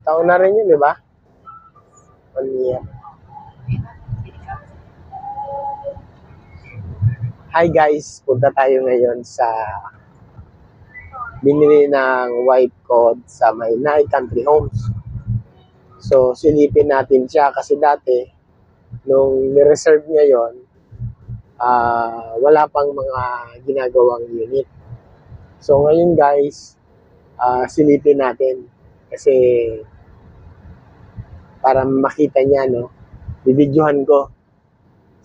Taon na rin yun, di ba? 1 year. Hi guys, punta tayo ngayon sa binili ng wife ko sa may Nay Country Homes. So, silipin natin siya kasi dati, nung ni-reserve niya yon, wala pang mga ginagawang unit. So, ngayon guys, silipin natin kasi para makita niya, no, bibidyohan ko.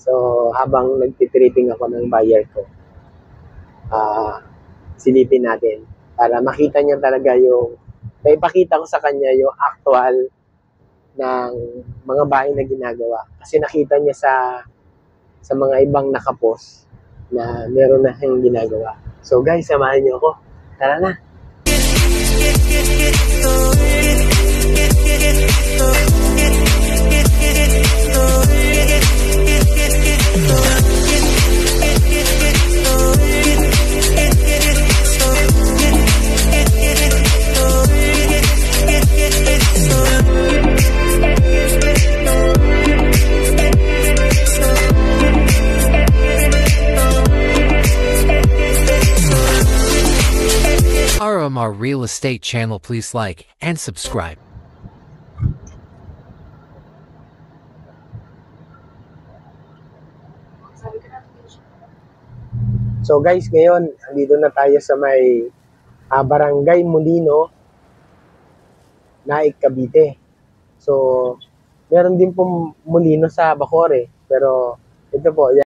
So, habang nagtitripping ako ng buyer ko, silipin natin para makita niya talaga yung, naipakita ko sa kanya yung actual ng mga bahay na ginagawa. Kasi nakita niya sa mga ibang nakapost na meron na siyang ginagawa. So guys, samahan niyo ako. Tara na! RMR Real Estate channel, please like and subscribe. So guys, ngayon, andito na tayo sa may Barangay Molino, Naik, Cavite. So, meron din po Molino sa Bacoor, pero ito po, yan.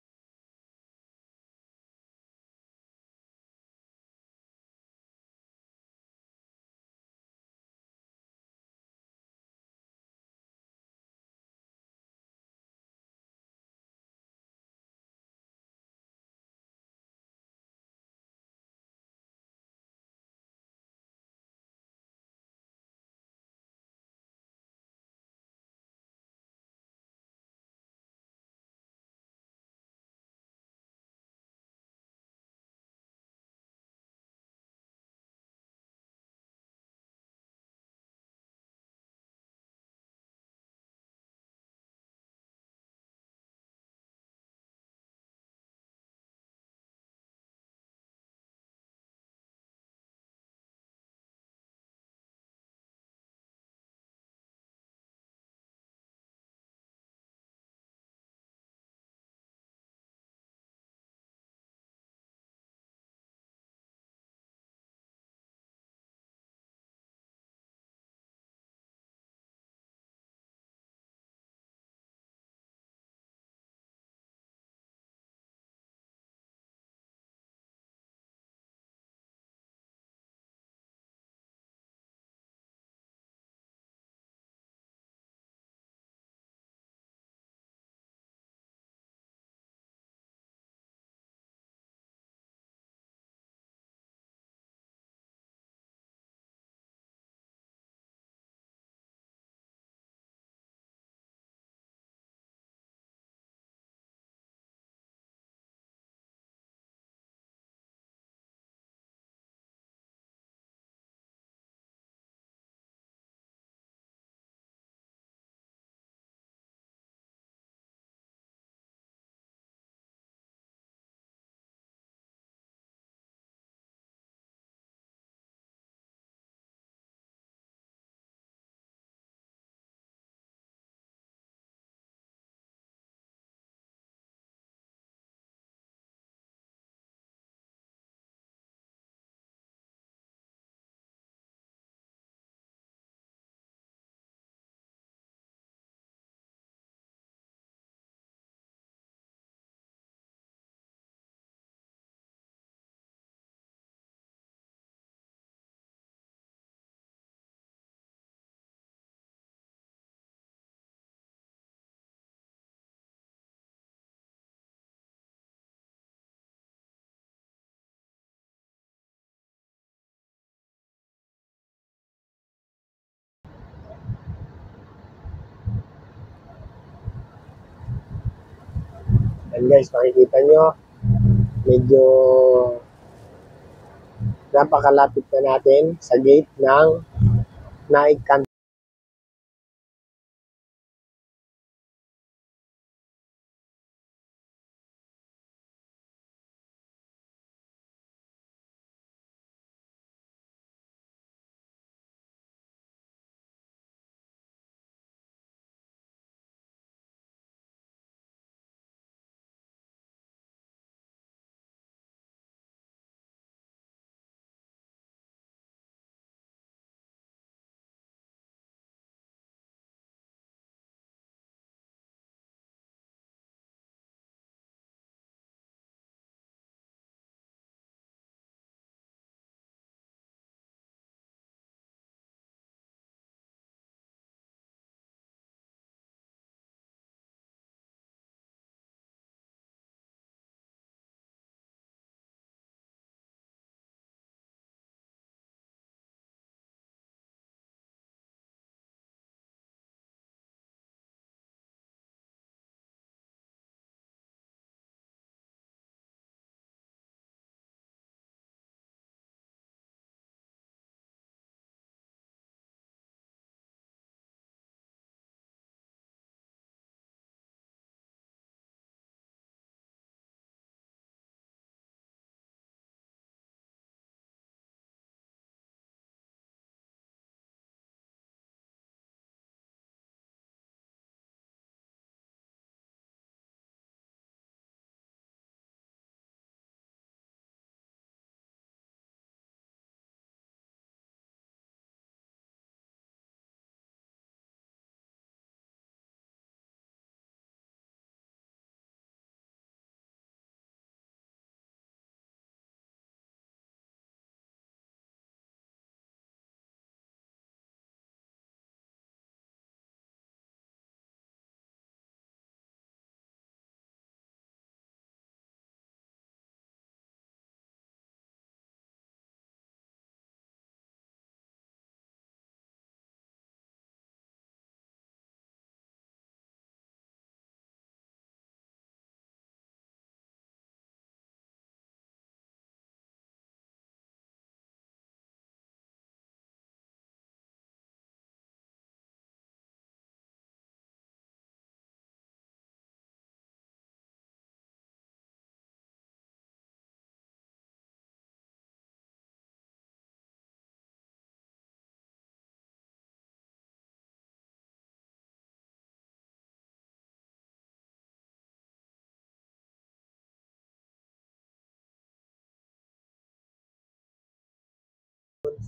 And guys, makikita nyo, medyo napakalapit na natin sa gate ng Naik Country.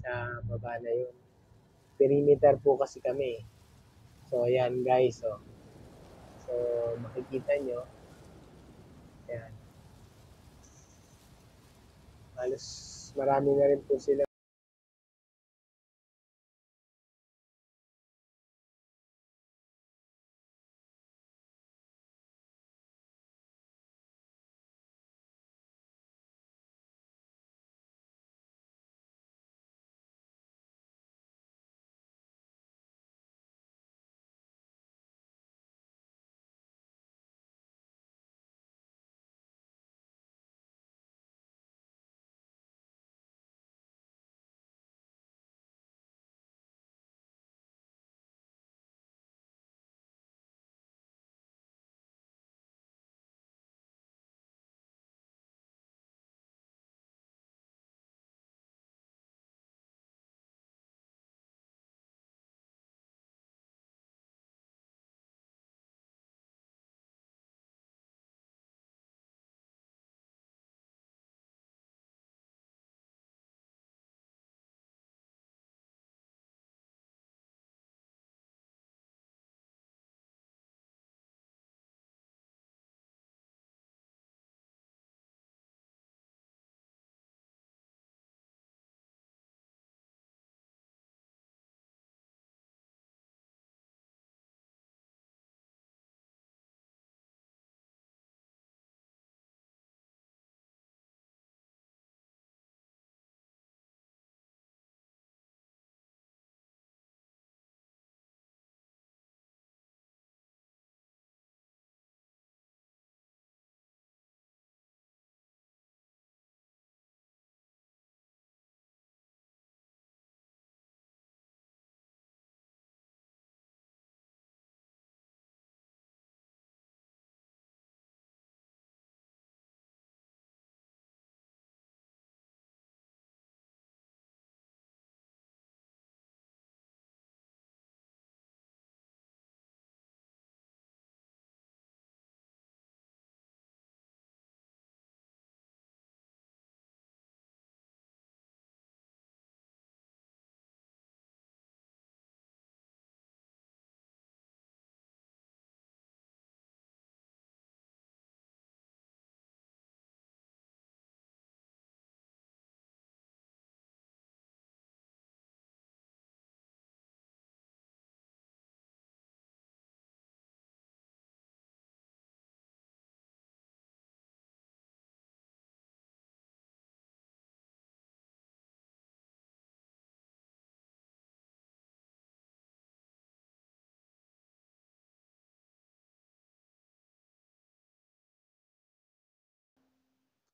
sa baba na yun. Perimeter po kasi kami. So, ayan guys. Oh. So, makikita nyo. Ayan. Halos marami na rin po sila.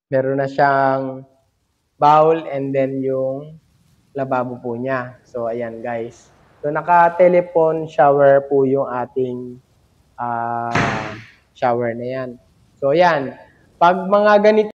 Meron na siyang bowl and then yung lababo po niya. So, ayan guys. So, naka-telephone shower po yung ating shower na yan. So, ayan. Pag mga ganito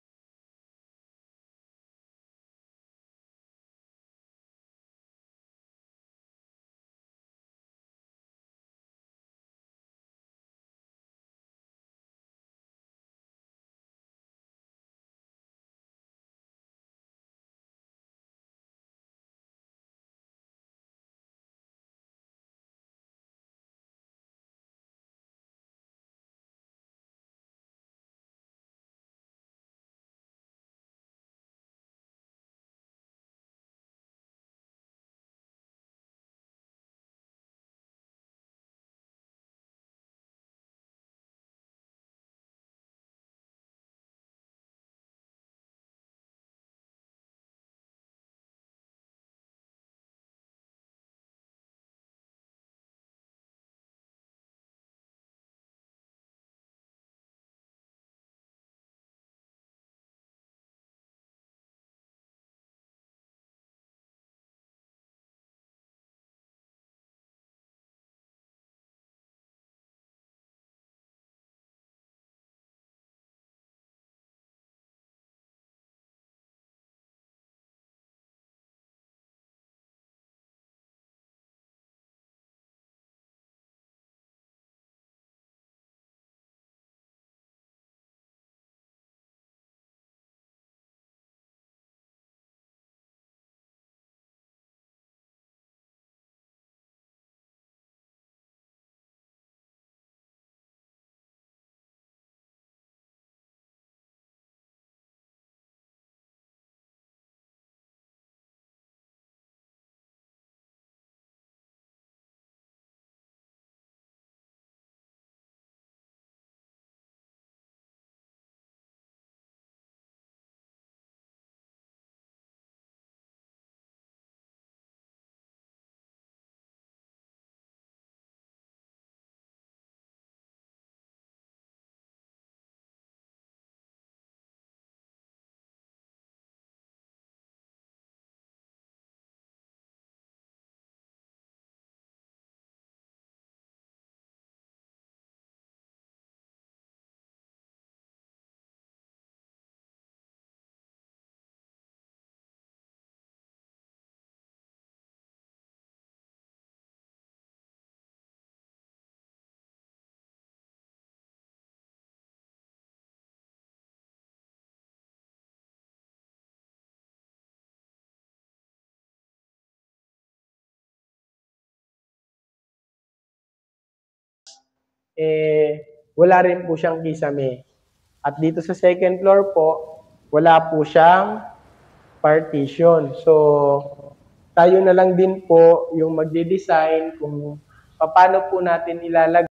wala rin po siyang kisame. At dito sa second floor po, wala po siyang partition. So, tayo na lang din po yung magde-design kung paano po natin ilalagay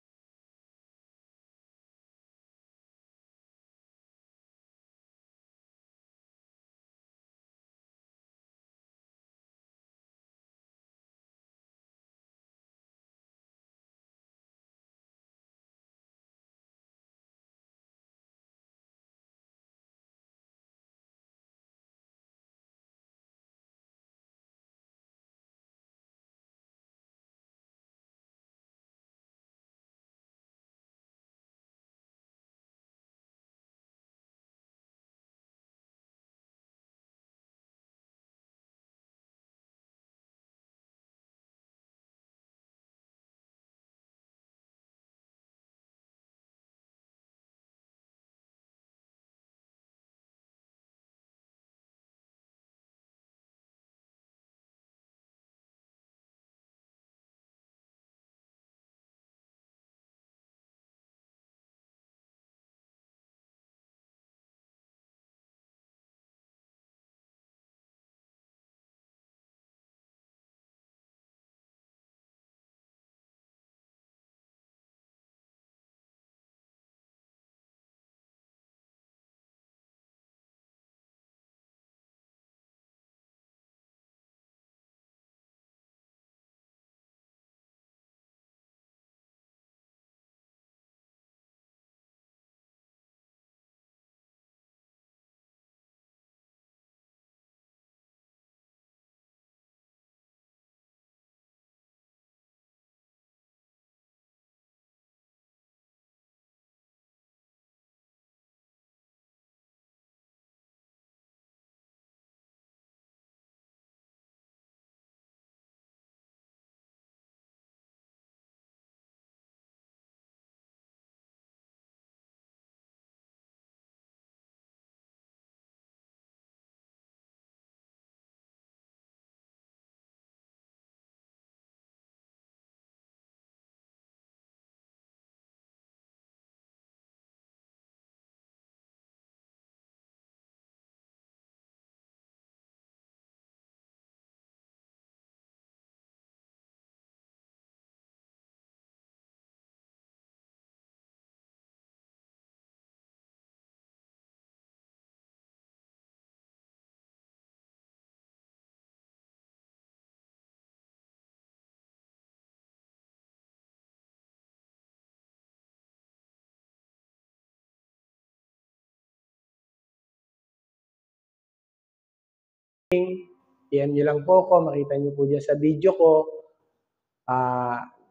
PM nyo lang po ako, makita nyo po dyan sa video ko,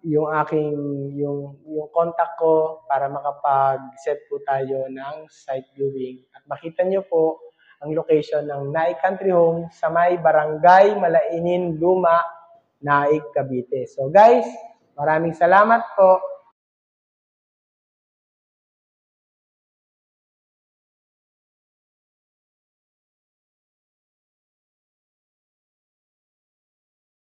yung aking, yung contact ko para makapag-set po tayo ng site viewing. At makita nyo po ang location ng Naik Country Home sa may Barangay Malainin, Luma, Naik, Cavite. So guys, maraming salamat po.